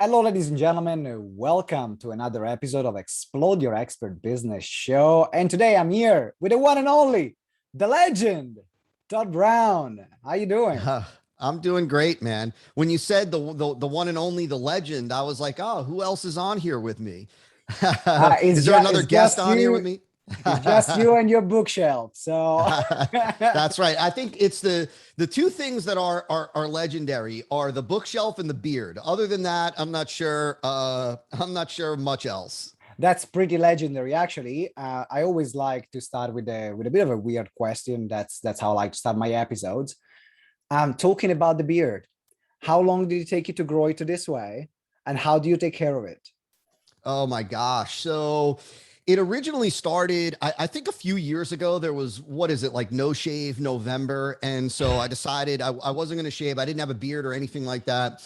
Hello, ladies and gentlemen. Welcome to another episode of Explode Your Expert Business Show. And today I'm here with the one and only, the legend, Todd Brown. How you doing? I'm doing great, man. When you said the one and only, the legend, I was like, oh, who else is on here with me? Is there another guest on here with me? It's just you and your bookshelf. So that's right. I think it's the two things that are legendary are the bookshelf and the beard. Other than that, I'm not sure. I'm not sure much else. That's pretty legendary, actually. I always like to start with a bit of a weird question. That's how I like to start my episodes. I'm talking about the beard. How long did it take you to grow it this way, and how do you take care of it? Oh my gosh! So it originally started, I think a few years ago. There was, what is it, like No Shave November. And so I decided I wasn't going to shave. I didn't have a beard or anything like that.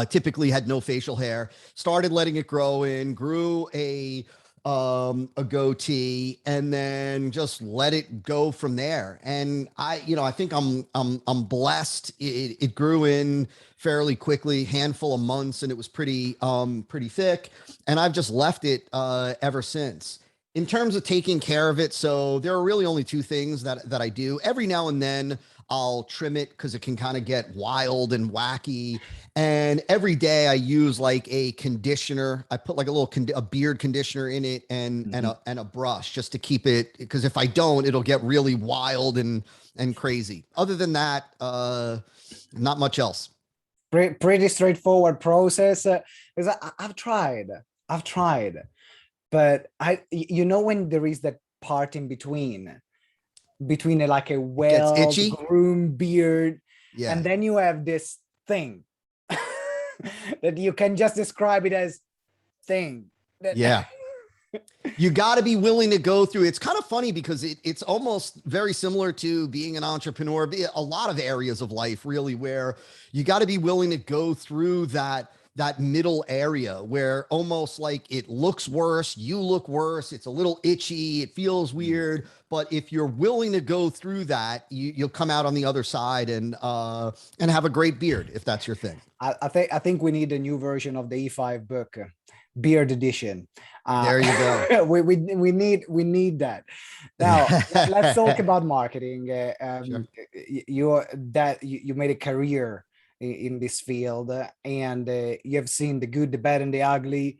Typically had no facial hair, started letting it grow in, grew a goatee, and then just let it go from there. And I think I'm blessed. It grew in fairly quickly, handful of months, and it was pretty thick. And I've just left it ever since. In terms of taking care of it, so there are really only two things that I do. Every now and then I'll trim it because it can kind of get wild and wacky. And every day I use like a conditioner. I put like a beard conditioner in it and a brush just to keep it, because if I don't, it'll get really wild and crazy. Other than that, not much else. Pretty straightforward process. Because I've tried, but when there is that part in between like a well-groomed beard, yeah, and then you have this thing that you can just describe it as thing. Yeah. You got to be willing to go through. It's kind of funny because it's almost very similar to being an entrepreneur, a lot of areas of life really, where you got to be willing to go through that middle area where almost like it looks worse, you look worse, it's a little itchy, it feels weird. But if you're willing to go through that, you'll come out on the other side and have a great beard if that's your thing. I think we need a new version of the E5 book, beard edition. There you go. we need that. Now let's talk about marketing. Sure. You made a career in this field, and you have seen the good, the bad, and the ugly.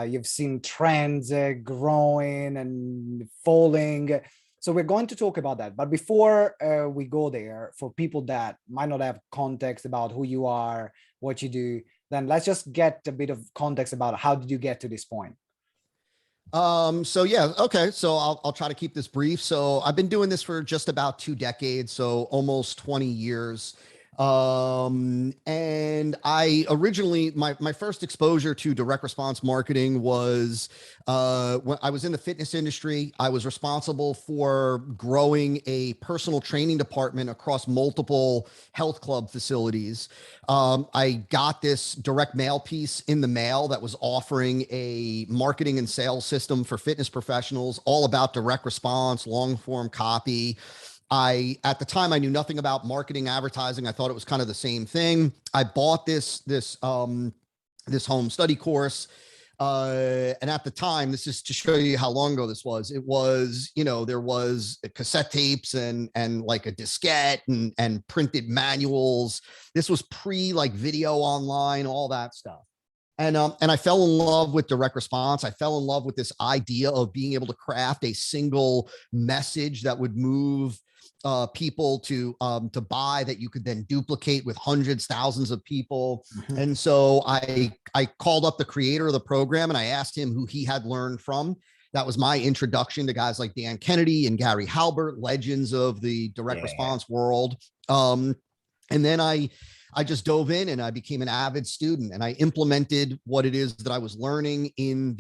You've seen trends growing and falling. So we're going to talk about that. But before we go there, for people that might not have context about who you are, what you do, then let's just get a bit of context about how did you get to this point? So yeah, okay. So I'll try to keep this brief. So I've been doing this for just about 2 decades, so almost 20 years. And I originally, my first exposure to direct response marketing was when I was in the fitness industry. I was responsible for growing a personal training department across multiple health club facilities. I got this direct mail piece in the mail that was offering a marketing and sales system for fitness professionals, all about direct response, long form copy. At the time, I knew nothing about marketing, advertising. I thought it was kind of the same thing. I bought this home study course. And at the time, this is to show you how long ago this was. It was, there was cassette tapes and like a diskette and printed manuals. This was pre like video online, all that stuff. And I fell in love with direct response. I fell in love with this idea of being able to craft a single message that would move people to buy, that you could then duplicate with hundreds, thousands of people. Mm-hmm. And so I called up the creator of the program and I asked him who he had learned from. That was my introduction to guys like Dan Kennedy and Gary Halbert, legends of the direct response world. And then I just dove in and I became an avid student, and I implemented what it is that I was learning in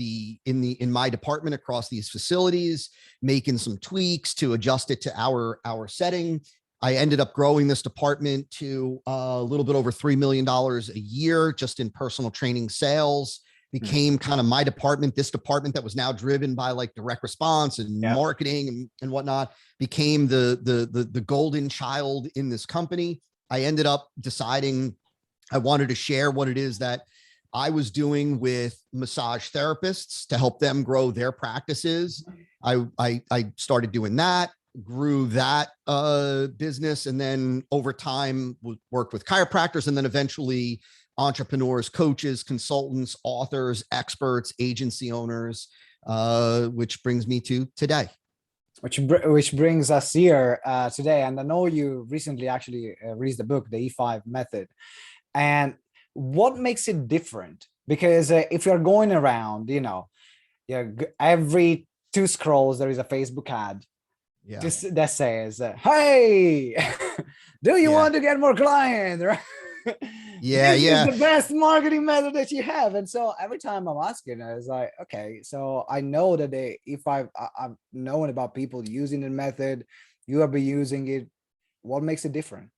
my department across these facilities, making some tweaks to adjust it to our setting. I ended up growing this department to a little bit over $3 million a year just in personal training sales. Became kind of my department. This department that was now driven by like direct response and marketing and whatnot became the golden child in this company. I ended up deciding I wanted to share what it is that I was doing with massage therapists to help them grow their practices. I started doing that, grew that business, and then over time worked with chiropractors, and then eventually entrepreneurs, coaches, consultants, authors, experts, agency owners, which brings me to today. Which brings us here today. And I know you recently actually released the book, The E5 Method. And what makes it different? Because if you're going around, every 2 scrolls, there is a Facebook ad that says, hey, do you want to get more clients? Right? This is the best marketing method that you have. And so every time I'm asking, it's like, okay, so I know that if I've known about people using the method, you have been using it. What makes it different?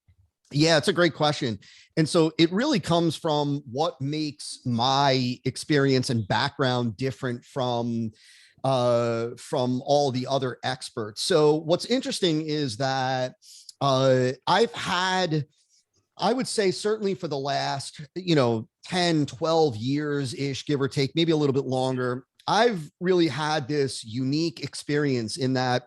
Yeah, it's a great question. And so it really comes from what makes my experience and background different from all the other experts. So what's interesting is that I've had, I would say certainly for the last, 10, 12 years ish, give or take, maybe a little bit longer, I've really had this unique experience in that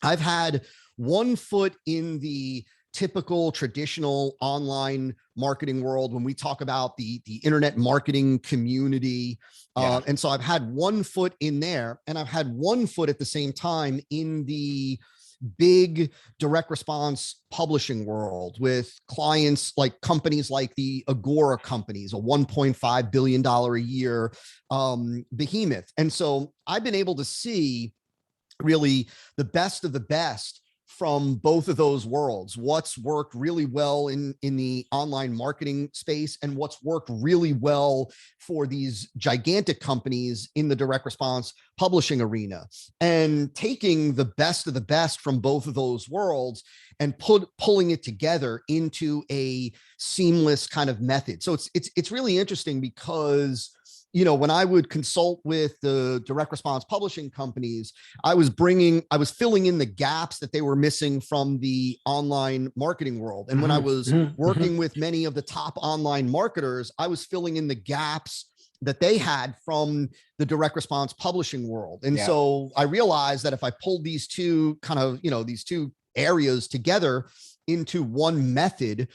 I've had one foot in the typical traditional online marketing world when we talk about the internet marketing community. And so I've had one foot in there, and I've had one foot at the same time in the big direct response publishing world with clients like companies like the Agora companies, a $1.5 billion a year behemoth. And so I've been able to see really the best of the best from both of those worlds, what's worked really well in the online marketing space and what's worked really well for these gigantic companies in the direct response publishing arena, and taking the best of the best from both of those worlds and pulling it together into a seamless kind of method. So it's really interesting because when I would consult with the direct response publishing companies, I was filling in the gaps that they were missing from the online marketing world. And when I was working with many of the top online marketers, I was filling in the gaps that they had from the direct response publishing world. And so I realized that if I pulled these two kind of, these two areas together into one method,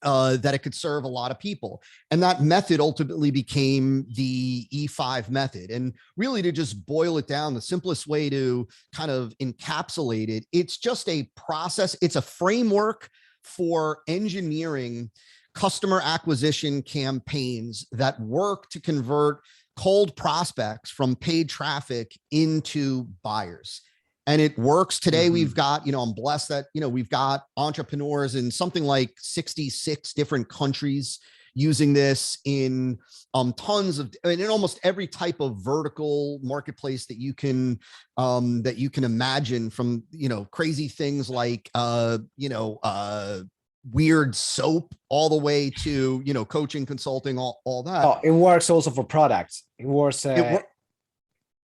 that it could serve a lot of people. And that method ultimately became the E5 method. And really, to just boil it down, the simplest way to kind of encapsulate it, it's just a process. It's a framework for engineering customer acquisition campaigns that work to convert cold prospects from paid traffic into buyers. And it works today. We've got, I'm blessed that, we've got entrepreneurs in something like 66 different countries using this in tons of, in almost every type of vertical marketplace that you can imagine, from, crazy things like, weird soap all the way to, coaching, consulting, all that. Oh, it works also for products. It works.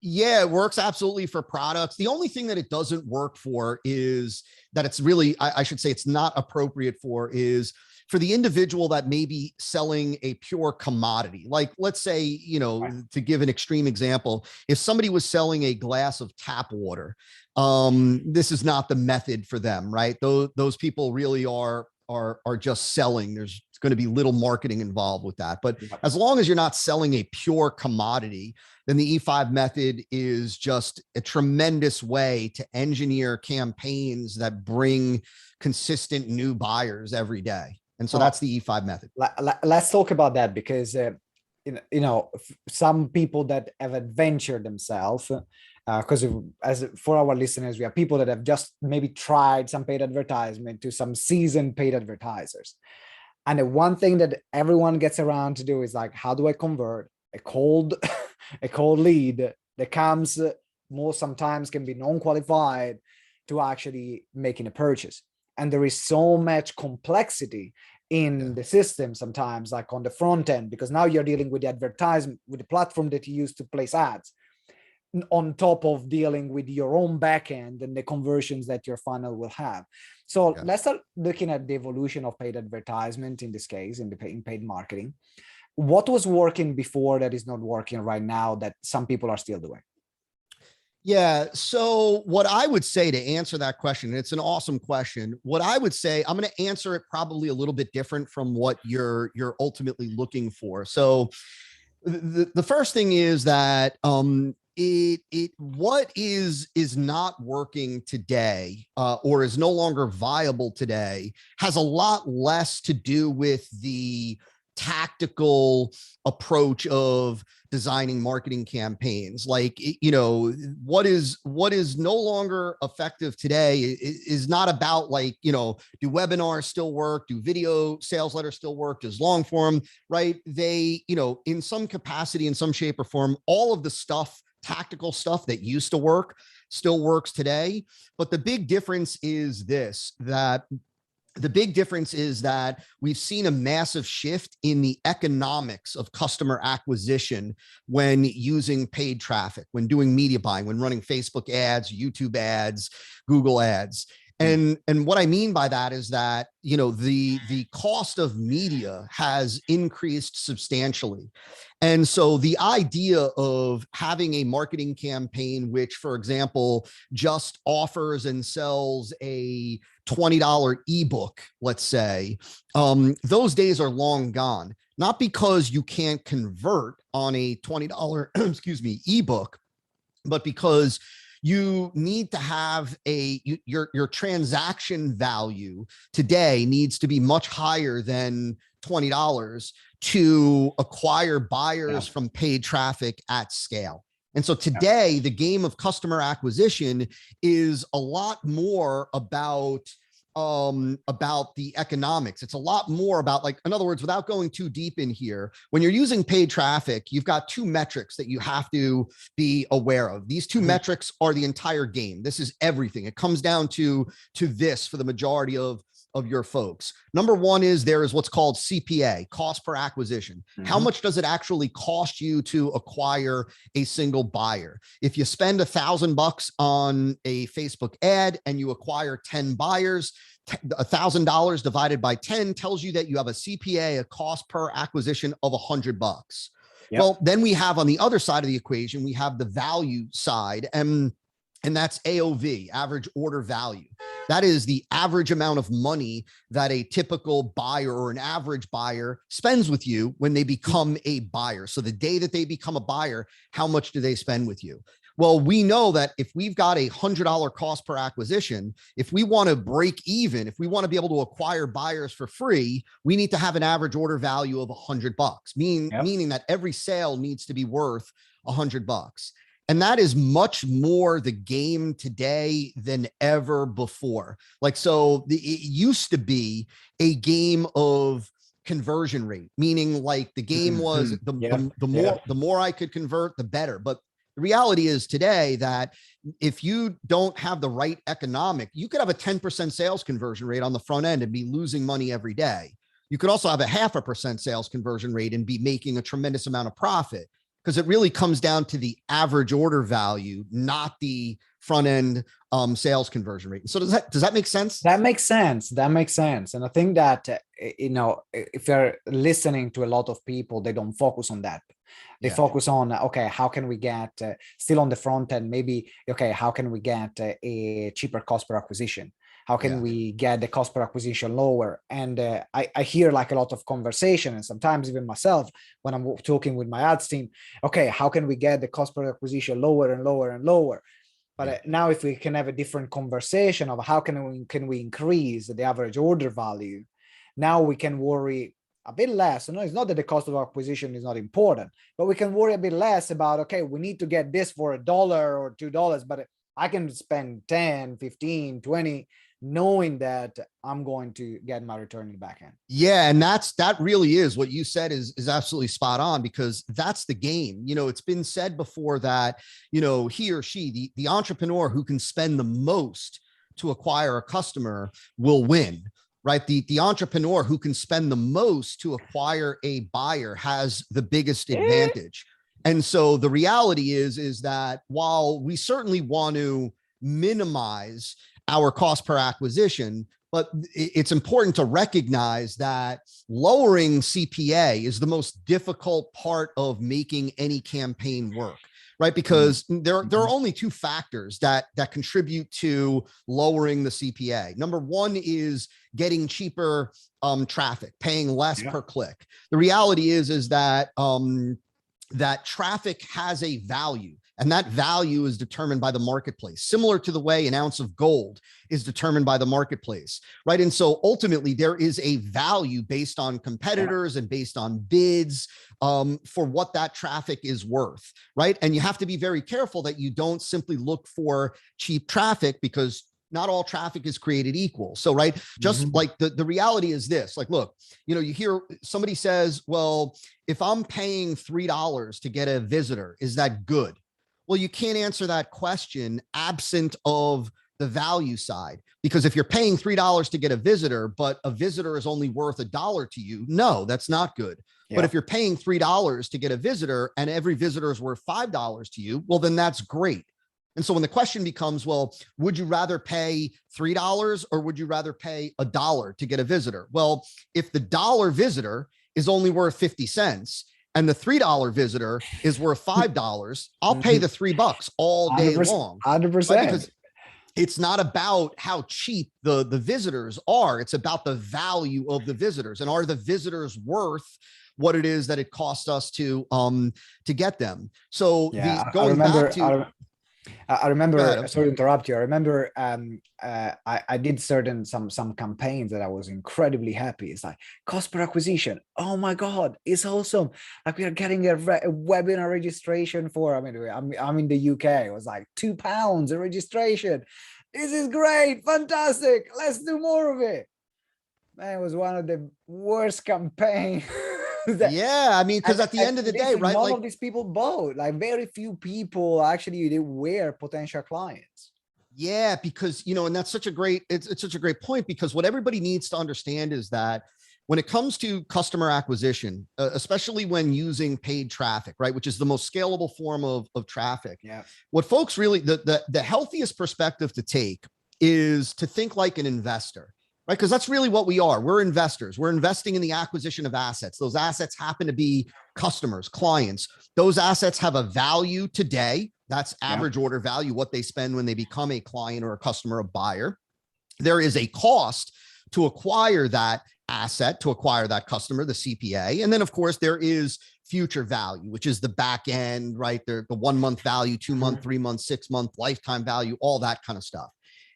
Yeah, it works absolutely for products. The only thing that it doesn't work for is that it's really, I should say it's not appropriate for, is for the individual that may be selling a pure commodity. Like, let's say, to give an extreme example, if somebody was selling a glass of tap water, this is not the method for them, right? Those people really are just selling. There's going to be little marketing involved with that. But as long as you're not selling a pure commodity, then the E5 method is just a tremendous way to engineer campaigns that bring consistent new buyers every day. And so that's the E5 method. Let's talk about that, because some people that have adventured themselves, because as for our listeners, we have people that have just maybe tried some paid advertisement to some seasoned paid advertisers. And the one thing that everyone gets around to do is like, how do I convert a cold lead that comes sometimes can be non-qualified to actually making a purchase? And there is so much complexity in the system sometimes, like on the front end, because now you're dealing with the advertisement, with the platform that you use to place ads, on top of dealing with your own backend and the conversions that your funnel will have. So let's start looking at the evolution of paid advertisement in this case, in paid marketing. what was working before that is not working right now that some people are still doing? Yeah. So what I would say to answer that question, and it's an awesome question. What I would say, I'm going to answer it probably a little bit different from what you're ultimately looking for. So the first thing is that what is not working today or is no longer viable today has a lot less to do with the tactical approach of designing marketing campaigns. Like, you know, what is no longer effective today is not about, like, you know, do webinars still work? Do video sales letters still work? Does long form, right? They, you know, in some capacity, in some shape or form, all of the stuff, tactical stuff that used to work still works today. But the big difference is this, that we've seen a massive shift in the economics of customer acquisition when using paid traffic, when doing media buying, when running Facebook ads, YouTube ads, Google ads. And what I mean by that is that, you know, the cost of media has increased substantially. And so the idea of having a marketing campaign, which, for example, just offers and sells a $20 ebook, let's say, those days are long gone. Not because you can't convert on a $20, excuse me, ebook, but because you need to have your transaction value today needs to be much higher than $20 to acquire buyers from paid traffic at scale. And so today, the game of customer acquisition is a lot more about the economics. It's a lot more about, like, in other words, without going too deep in here, when you're using paid traffic, you've got two metrics that you have to be aware of. These two metrics are the entire game. This is everything. It comes down to this for the majority of your folks. Number one is there is what's called CPA, cost per acquisition. How much does it actually cost you to acquire a single buyer? If you spend $1,000 on a Facebook ad and you acquire 10 buyers, $1,000 divided by 10 tells you that you have a CPA, a cost per acquisition of $100. Yep. Well, then we have on the other side of the equation, we have the value side, and that's AOV, average order value. That is the average amount of money that a typical buyer or an average buyer spends with you when they become a buyer. So the day that they become a buyer, how much do they spend with you? Well, we know that if we've got a $100 cost per acquisition, if we want to break even, if we want to be able to acquire buyers for free, we need to have an average order value of $100, meaning that every sale needs to be worth $100. And that is much more the game today than ever before. Like, so it used to be a game of conversion rate, meaning like the game was the more I could convert, the better. But the reality is today that if you don't have the right economic, you could have a 10% sales conversion rate on the front end and be losing money every day. You could also have a 0.5% sales conversion rate and be making a tremendous amount of profit, because it really comes down to the average order value, not the front end sales conversion rate. So does that make sense? That makes sense. That makes sense. And I think that, you know, if you're listening to a lot of people, they don't focus on that. They focus on, okay, how can we get still on the front end? Maybe, okay, how can we get a cheaper cost per acquisition? How can we get the cost per acquisition lower? And I hear like a lot of conversation, and sometimes even myself when I'm talking with my ads team, okay, how can we get the cost per acquisition lower and lower and lower? But now if we can have a different conversation of how can we increase the average order value, now we can worry a bit less. No, it's not that the cost of acquisition is not important, but we can worry a bit less about, okay, we need to get this for $1 or $2, but I can spend 10, 15, 20, knowing that I'm going to get my return in the back end. Yeah. And that really is what you said is absolutely spot on, because that's the game. You know, it's been said before that, you know, he or she, the entrepreneur who can spend the most to acquire a customer will win, right? The entrepreneur who can spend the most to acquire a buyer has the biggest advantage. And so the reality is that while we certainly want to minimize our cost per acquisition, But it's important to recognize that lowering CPA is the most difficult part of making any campaign work, right? Because there are only two factors that contribute to lowering the CPA. Number one is getting cheaper traffic, paying less per click. The reality is that that traffic has a value. And that value is determined by the marketplace, similar to the way an ounce of gold is determined by the marketplace, right? And so ultimately there is a value based on competitors and based on bids for what that traffic is worth, right? And you have to be very careful that you don't simply look for cheap traffic, because not all traffic is created equal. So, right, just like the reality is this, like, look, you know, you hear somebody says, well, if I'm paying $3 to get a visitor, is that good? Well, you can't answer that question absent of the value side, because if you're paying $3 to get a visitor, but a visitor is only worth $1 to you, no, that's not good. But if you're paying $3 to get a visitor and every visitor is worth $5 to you, well, then that's great. And so when the question becomes, well, would you rather pay $3 or would you rather pay $1 to get a visitor? Well, if the dollar visitor is only worth 50 cents, and the $3 visitor is worth $5, I'll pay the $3 all day long. 100%. Right? Because it's not about how cheap the visitors are. It's about the value of the visitors. And are the visitors worth what it is that it costs us to get them? So I remember, sorry to interrupt you. I remember I did some campaigns that I was incredibly happy. It's like cost per acquisition. Oh my God, it's awesome. Like we are getting a webinar registration for, I mean, I'm in the UK. It was like £2 a registration. This is great. Fantastic. Let's do more of it. Man, it was one of the worst campaigns. I mean, because at the end of the day, right? None of these people bought. Like very few people actually they were potential clients. Yeah, because you know, and that's such a great, it's such a great point, because what everybody needs to understand is that when it comes to customer acquisition, especially when using paid traffic, right, which is the most scalable form of traffic. What folks really, the healthiest perspective to take is to think like an investor. Right? Because that's really what we are. We're investors. We're investing in the acquisition of assets. Those assets happen to be customers, clients. Those assets have a value today. That's average order value, what they spend when they become a client or a customer, a buyer. There is a cost to acquire that asset, to acquire that customer, the CPA. And then, of course, there is future value, which is the back end, right? The 1 month value, 2 month, 3 month, 6 month, lifetime value, all that kind of stuff.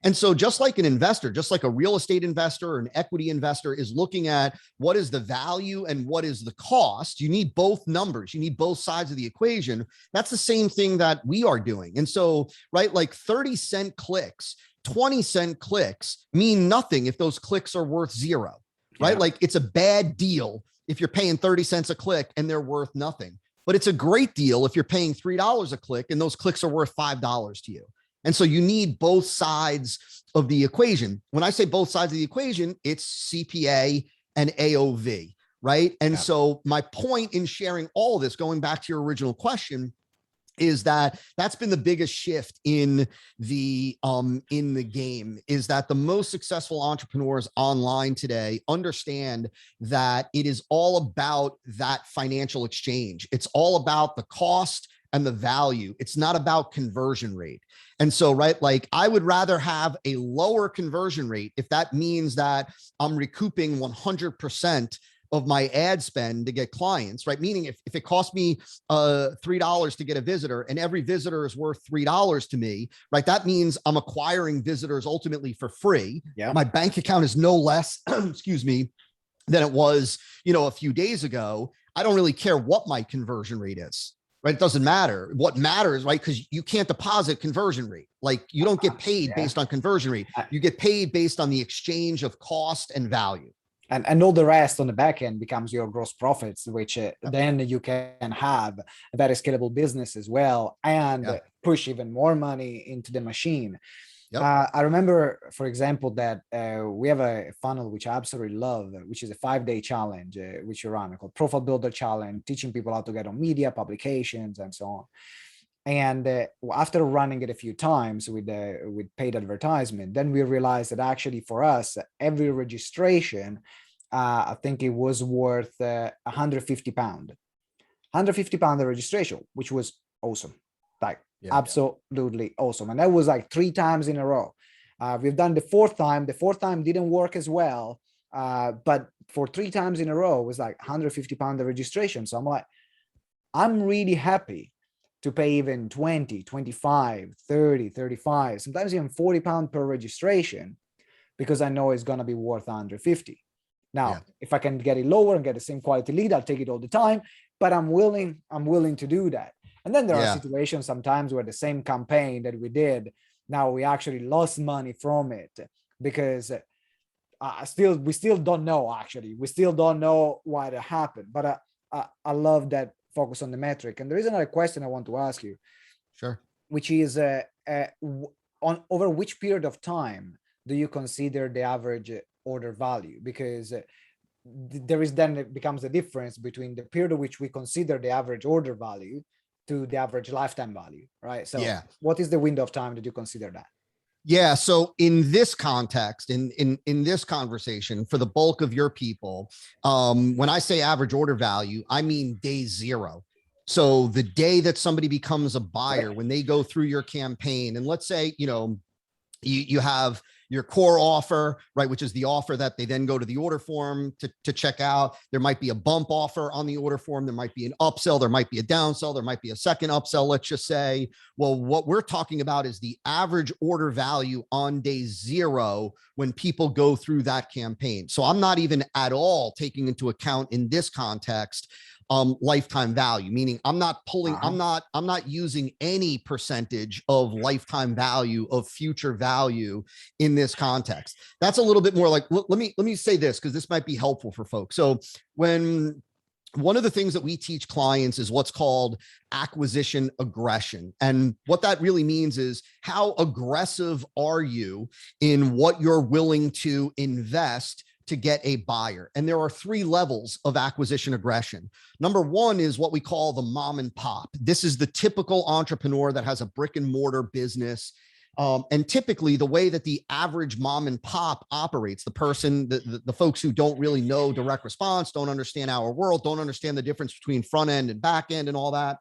And so just like an investor, just like a real estate investor or an equity investor is looking at what is the value and what is the cost, you need both numbers. You need both sides of the equation. That's the same thing that we are doing. And so, right, like 30-cent clicks, 20-cent clicks mean nothing if those clicks are worth zero, right? Like it's a bad deal if you're paying 30 cents a click and they're worth nothing. But it's a great deal if you're paying $3 a click and those clicks are worth $5 to you. And so you need both sides of the equation. When I say both sides of the equation, it's CPA and AOV, right? And so my point in sharing all of this, going back to your original question, is that that's been the biggest shift in the game, is that the most successful entrepreneurs online today understand that it is all about that financial exchange. It's all about the cost and the value. It's not about conversion rate. And so, right, like I would rather have a lower conversion rate if that means that I'm recouping 100% of my ad spend to get clients, right? Meaning if it costs me $3 to get a visitor and every visitor is worth $3 to me, right? That means I'm acquiring visitors ultimately for free. My bank account is no less, excuse me, than it was, you know, a few days ago. I don't really care what my conversion rate is. Right? It doesn't matter. What matters, right? Because you can't deposit conversion rate. Like you don't get paid based on conversion rate. You get paid based on the exchange of cost and value. And all the rest on the back end becomes your gross profits, which then you can have a very scalable business as well and push even more money into the machine. I remember, for example, that we have a funnel which I absolutely love, which is a 5-day challenge, which we run called Profile Builder Challenge, teaching people how to get on media, publications, and so on. And after running it a few times with paid advertisement, then we realized that actually for us, every registration, I think it was worth £150. £150 a registration, which was awesome. Like absolutely awesome. And that was like 3 times in a row. We've done the fourth time. The fourth time didn't work as well. But for 3 times in a row, it was like £150 a registration. So I'm like, I'm really happy to pay even 20, 25, 30, 35, sometimes even £40 per registration, because I know it's going to be worth 150. Now, if I can get it lower and get the same quality lead, I'll take it all the time, but I'm willing to do that. And then there are situations sometimes where the same campaign that we did, now we actually lost money from it, because we still don't know, actually. We still don't know why that happened, but I love that focus on the metric. And there is another question I want to ask you. Sure. Which is on over which period of time do you consider the average order value? Because there is then it becomes a difference between the period of which we consider the average order value to the average lifetime value, right? So what is the window of time that you consider that? Yeah. So in this context, in this conversation, for the bulk of your people, when I say average order value, I mean day 0. So the day that somebody becomes a buyer, when they go through your campaign, and let's say, you have your core offer, right, which is the offer that they then go to the order form to check out. There might be a bump offer on the order form. There might be an upsell. There might be a downsell. There might be a second upsell, let's just say. Well, what we're talking about is the average order value on day 0 when people go through that campaign. So I'm not even at all taking into account in this context lifetime value, meaning I'm not pulling, I'm not using any percentage of lifetime value of future value in this context. That's a little bit more like, let me say this, because this might be helpful for folks. So one of the things that we teach clients is what's called acquisition aggression. And what that really means is, how aggressive are you in what you're willing to invest to get a buyer? And there are 3 levels of acquisition aggression. Number 1 is what we call the mom and pop. This is the typical entrepreneur that has a brick and mortar business. And typically the way that the average mom and pop operates, the person, the folks who don't really know direct response, don't understand our world, don't understand the difference between front end and back end and all that,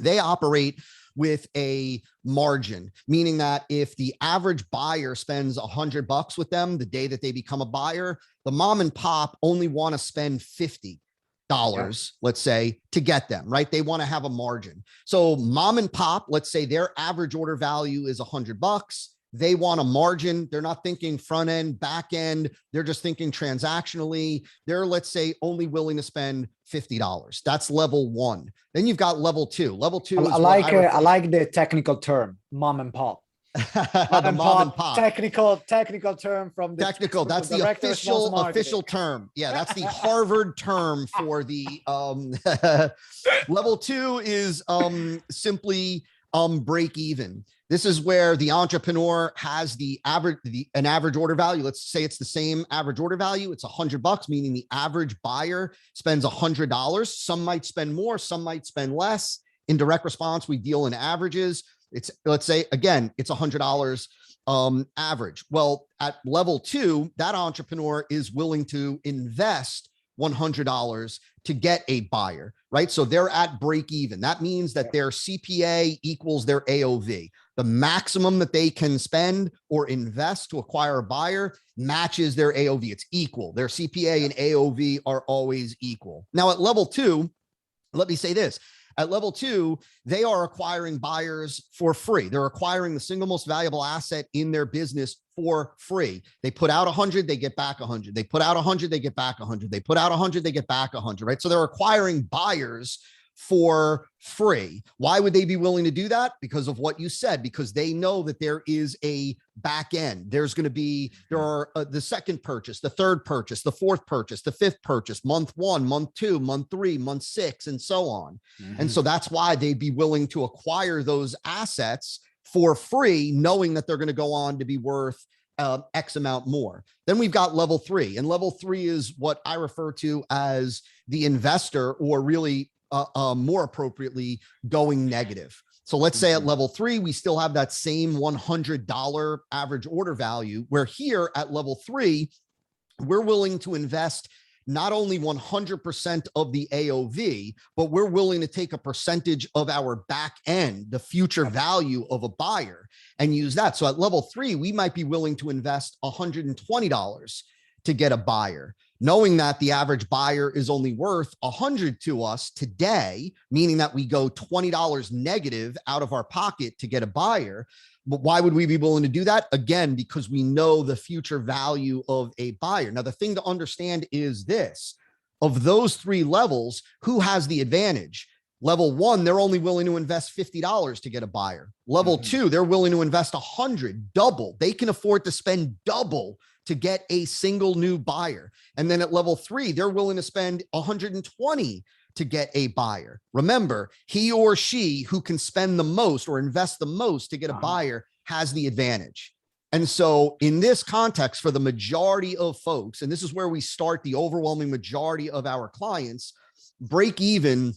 they operate with a margin, meaning that if the average buyer spends $100 with them the day that they become a buyer, the mom and pop only want to spend $50, let's say, to get them, right? They want to have a margin. So mom and pop, let's say their average order value is $100. They want a margin. They're not thinking front end, back end. They're just thinking transactionally. They're, let's say, only willing to spend $50. That's level 1. Then you've got level 2. Level 2 is I like the technical term, mom and pop. Mom and pop. Technical term from the technical. That's the official term. Yeah, that's the Harvard term for the level 2 is simply break even. This is where the entrepreneur has an average order value. Let's say it's the same average order value. It's $100, meaning the average buyer spends $100. Some might spend more, some might spend less. In direct response, we deal in averages. It's, let's say, again, it's $100 average. Well, at level 2, that entrepreneur is willing to invest $100 to get a buyer, right? So they're at break even. That means that their CPA equals their AOV. The maximum that they can spend or invest to acquire a buyer matches their AOV. It's equal. Their CPA and AOV are always equal. Now at level 2, let me say this. At level 2, they are acquiring buyers for free. They're acquiring the single most valuable asset in their business for free. They put out 100, they get back 100. They put out 100, they get back 100. They put out 100, they get back 100, right? So they're acquiring buyers for free. Why would they be willing to do that? Because of what you said, because they know that there is a back end. There are the second purchase, the third purchase, the fourth purchase, the fifth purchase, month 1, month 2, month 3, month 6, and so on. And so that's why they'd be willing to acquire those assets for free, knowing that they're going to go on to be worth X amount more. Then we've got level 3, and level 3 is what I refer to as the investor, or really more appropriately, going negative. So let's say at level 3, we still have that same $100 average order value, where here at level 3, we're willing to invest not only 100% of the AOV, but we're willing to take a percentage of our back end, the future value of a buyer, and use that. So at level 3, we might be willing to invest $120 to get a buyer, knowing that the average buyer is only worth $100 to us today, meaning that we go $20 negative out of our pocket to get a buyer. But why would we be willing to do that? Again, because we know the future value of a buyer. Now, the thing to understand is this: of those 3 levels, who has the advantage? Level 1, they're only willing to invest $50 to get a buyer. Level 2, they're willing to invest $100, double. They can afford to spend double to get a single new buyer. And then at level 3, they're willing to spend $120 to get a buyer. Remember, he or she who can spend the most or invest the most to get a buyer has the advantage. And so in this context, for the majority of folks, and this is where we start the overwhelming majority of our clients, break even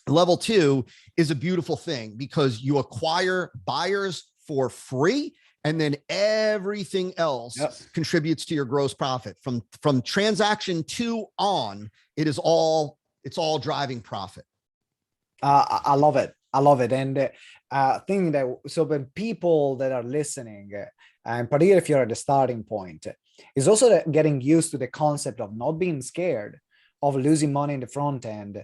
level 2 is a beautiful thing, because you acquire buyers for free, and then everything else contributes to your gross profit. From transaction 2 on, it's all driving profit. I love it. I love it. And I think that, so when people that are listening, and particularly if you're at the starting point, is also getting used to the concept of not being scared of losing money in the front end,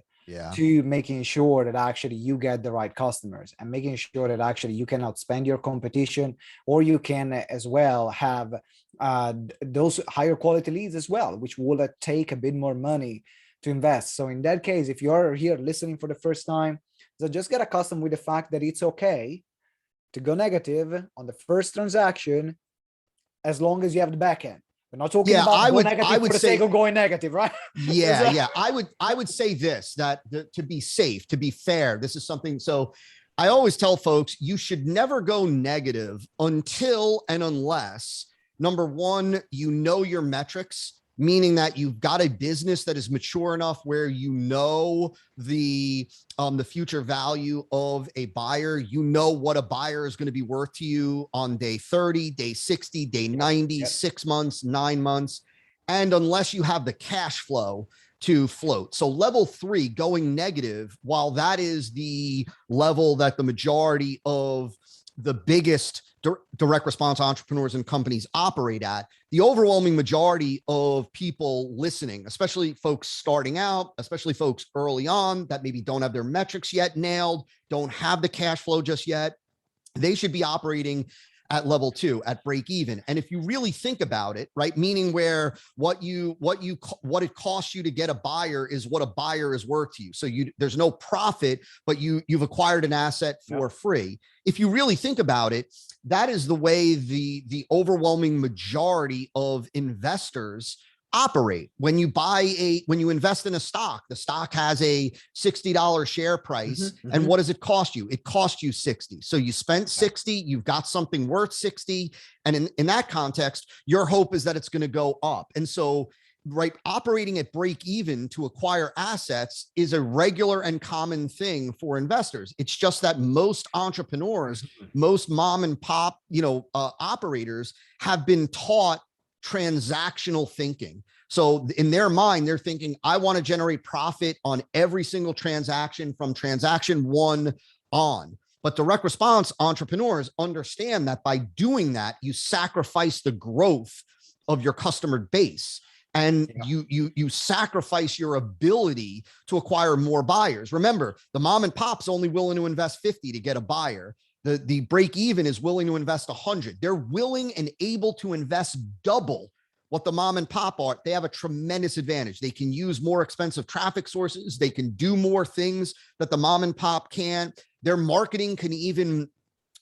to making sure that actually you get the right customers, and making sure that actually you can outspend your competition, or you can as well have those higher quality leads as well, which will take a bit more money to invest. So in that case, if you're here listening for the first time, so just get accustomed with the fact that it's okay to go negative on the first transaction, as long as you have the back end. We're not talking about I would for the sake of going negative, right? I would say this, that to be safe, to be fair, this is something. So I always tell folks, you should never go negative until and unless, number 1, you know your metrics, meaning that you've got a business that is mature enough where you know the future value of a buyer. You know what a buyer is going to be worth to you on day 30, day 60, day 90, 6 months, 9 months. And unless you have the cash flow to float. So level 3, going negative, while that is the level that the majority of the biggest direct response entrepreneurs and companies operate at, the overwhelming majority of people listening, especially folks starting out, especially folks early on that maybe don't have their metrics yet nailed, don't have the cash flow just yet, they should be operating at level 2, at break even. And if you really think about it, right, meaning where what it costs you to get a buyer is what a buyer is worth to you. So there's no profit, but you've acquired an asset for free. If you really think about it, that is the way the overwhelming majority of investors operate. When you invest in a stock, the stock has a $60 share price. And what does it cost you? It costs you 60. So you spent 60, you've got something worth 60. And in that context, your hope is that it's going to go up. And so, right, operating at break even to acquire assets is a regular and common thing for investors. It's just that most entrepreneurs, most mom and pop, operators have been taught transactional thinking. So in their mind, they're thinking, I want to generate profit on every single transaction from transaction 1 on. But direct response entrepreneurs understand that by doing that, you sacrifice the growth of your customer base. And you sacrifice your ability to acquire more buyers. Remember, the mom and pop's only willing to invest 50 to get a buyer. The break even is willing to invest 100. They're willing and able to invest double what the mom and pop are. They have a tremendous advantage. They can use more expensive traffic sources. They can do more things that the mom and pop can't. Their marketing can even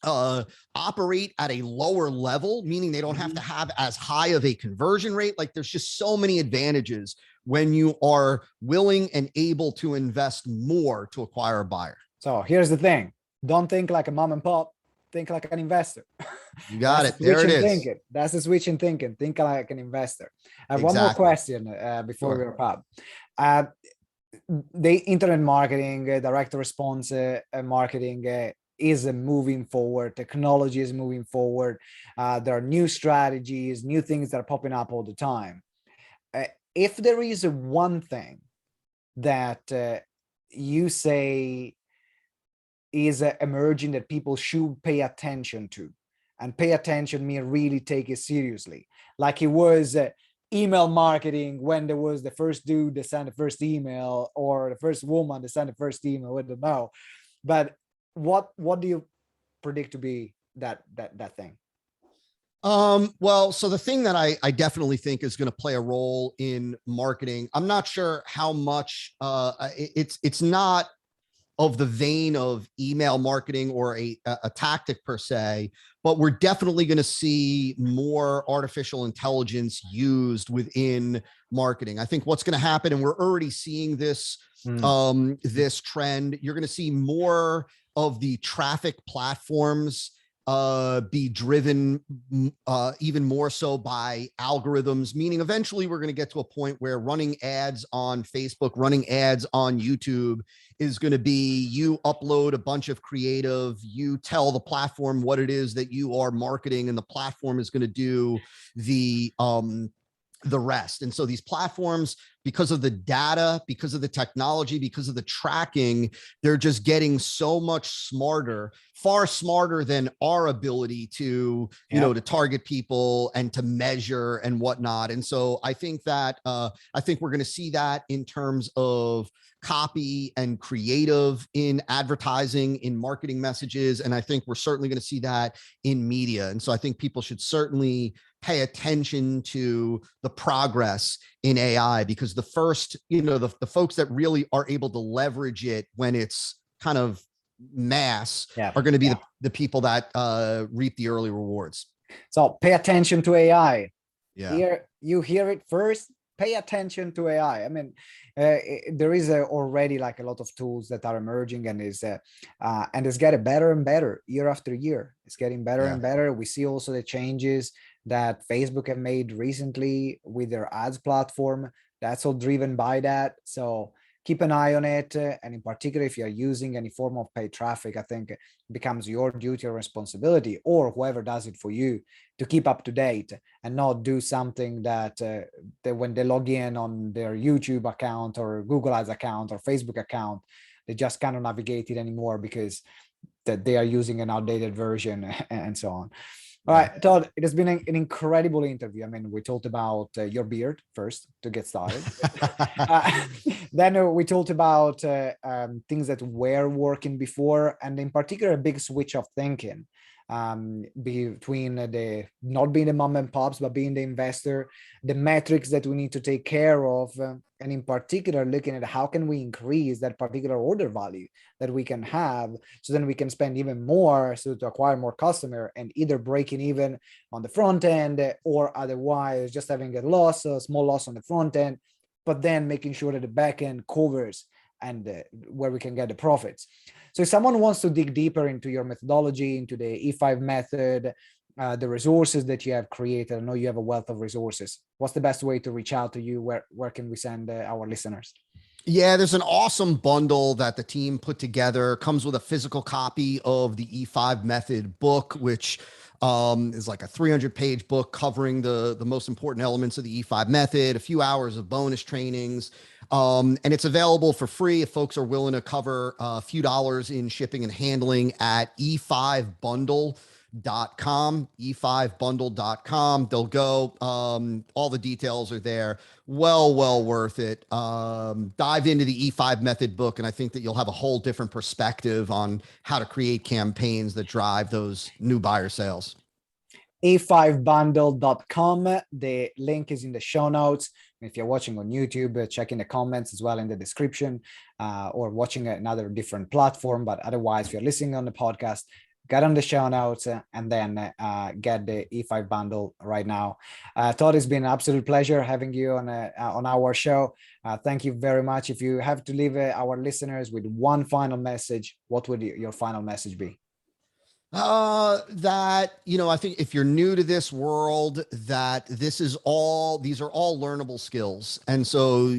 operate at a lower level, meaning they don't have to have as high of a conversion rate. Like, there's just so many advantages when you are willing and able to invest more to acquire a buyer. So here's the thing. Don't think like a mom and pop, think like an investor. You got it. There it is. That's the switch in thinking. Think like an investor. I have one more question before we wrap up. The internet marketing, direct response marketing, is moving forward. Technology is moving forward. There are new strategies, new things that are popping up all the time. If there is one thing that you say is emerging that people should pay attention to, and pay attention means really take it seriously, like it was email marketing when there was the first dude that sent the first email, or the first woman that sent the first email, I don't know. But what do you predict to be that thing? Well, so the thing that I definitely think is going to play a role in marketing, I'm not sure how much it's not of the vein of email marketing or a tactic per se, but we're definitely going to see more artificial intelligence used within marketing. I think what's going to happen, and we're already seeing this, this trend, you're going to see more of the traffic platforms be driven even more so by algorithms, meaning eventually we're going to get to a point where running ads on Facebook, running ads on YouTube is going to be, you upload a bunch of creative, you tell the platform what it is that you are marketing, and the platform is going to do the rest. And so these platforms, because of the data, because of the technology, because of the tracking, they're just getting so much smarter, far smarter than our ability to, you know, to target people and to measure and whatnot. And so I think that, I think we're going to see that in terms of copy and creative in advertising, in marketing messages. And I think we're certainly going to see that in media. And so I think people should certainly pay attention to the progress in AI, because the first, you know, the folks that really are able to leverage it when it's kind of mass are going to be the people that reap the early rewards. So pay attention to AI. Yeah. Here, you hear it first. Pay attention to AI. I mean, there is already like a lot of tools that are emerging, and it's getting better and better year after year. It's getting better and better. We see also the changes that Facebook have made recently with their ads platform. That's all driven by that. So keep an eye on it. And in particular, if you're using any form of paid traffic, I think it becomes your duty or responsibility, or whoever does it for you, to keep up to date and not do something that when they log in on their YouTube account or Google Ads account or Facebook account, they just cannot navigate it anymore because that they are using an outdated version and so on. All right, Todd, it has been an incredible interview. I mean, we talked about your beard first to get started. Then we talked about things that were working before, and in particular, a big switch of thinking between the not being the mom and pops, but being the investor, the metrics that we need to take care of, and in particular, looking at how can we increase that particular order value that we can have, so then we can spend even more so to acquire more customer, and either breaking even on the front end, or otherwise just having a small loss on the front end, but then making sure that the back end covers and where we can get the profits. So if someone wants to dig deeper into your methodology, into the E5 method, the resources that you have created, I know you have a wealth of resources. What's the best way to reach out to you? Where can we send our listeners? Yeah, there's an awesome bundle that the team put together. Comes with a physical copy of the E5 method book, which is like a 300-page book covering the most important elements of the E5 method, a few hours of bonus trainings. And it's available for free if folks are willing to cover a few dollars in shipping and handling at e5bundle.com. They'll go, all the details are there. Well worth it. Dive into the E5 method book, and I think that you'll have a whole different perspective on how to create campaigns that drive those new buyer sales. e5bundle.com. The link is in the show notes. If you're watching on YouTube, check in the comments as well in the description, or watching another different platform. But otherwise, if you're listening on the podcast, get on the show notes and then get the E5 bundle right now. Todd, it's been an absolute pleasure having you on our show. Thank you very much. If you have to leave our listeners with one final message, what would your final message be? That, I think if you're new to this world, that these are all learnable skills. And so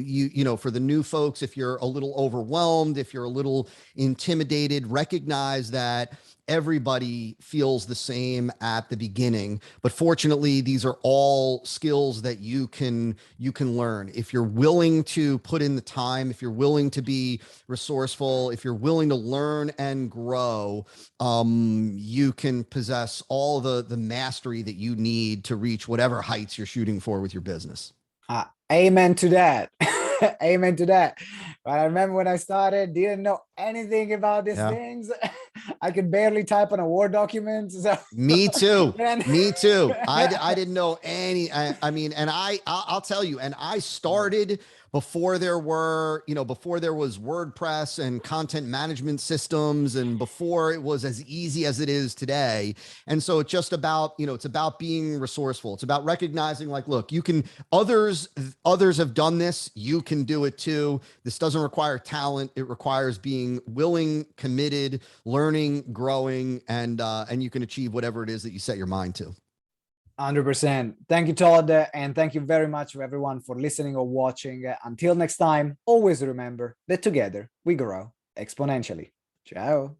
for the new folks, if you're a little overwhelmed, if you're a little intimidated, recognize that everybody feels the same at the beginning. But fortunately, these are all skills that you can learn. If you're willing to put in the time, if you're willing to be resourceful, if you're willing to learn and grow, you can possess all the mastery that you need to reach whatever heights you're shooting for with your business. Amen to that. Amen to that. But I remember when I started, didn't know anything about these things. I could barely type on a Word document. So. Me too. Me too. I didn't know any. I mean, and I'll tell you. And I started before there was WordPress and content management systems, and before it was as easy as it is today. And so it's just about, it's about being resourceful. It's about recognizing, like, look, others have done this. You can do it too. This doesn't require talent. It requires being willing, committed, learning, growing, and you can achieve whatever it is that you set your mind to. 100%. Thank you, Todd. And thank you very much for everyone for listening or watching. Until next time, always remember that together we grow exponentially. Ciao.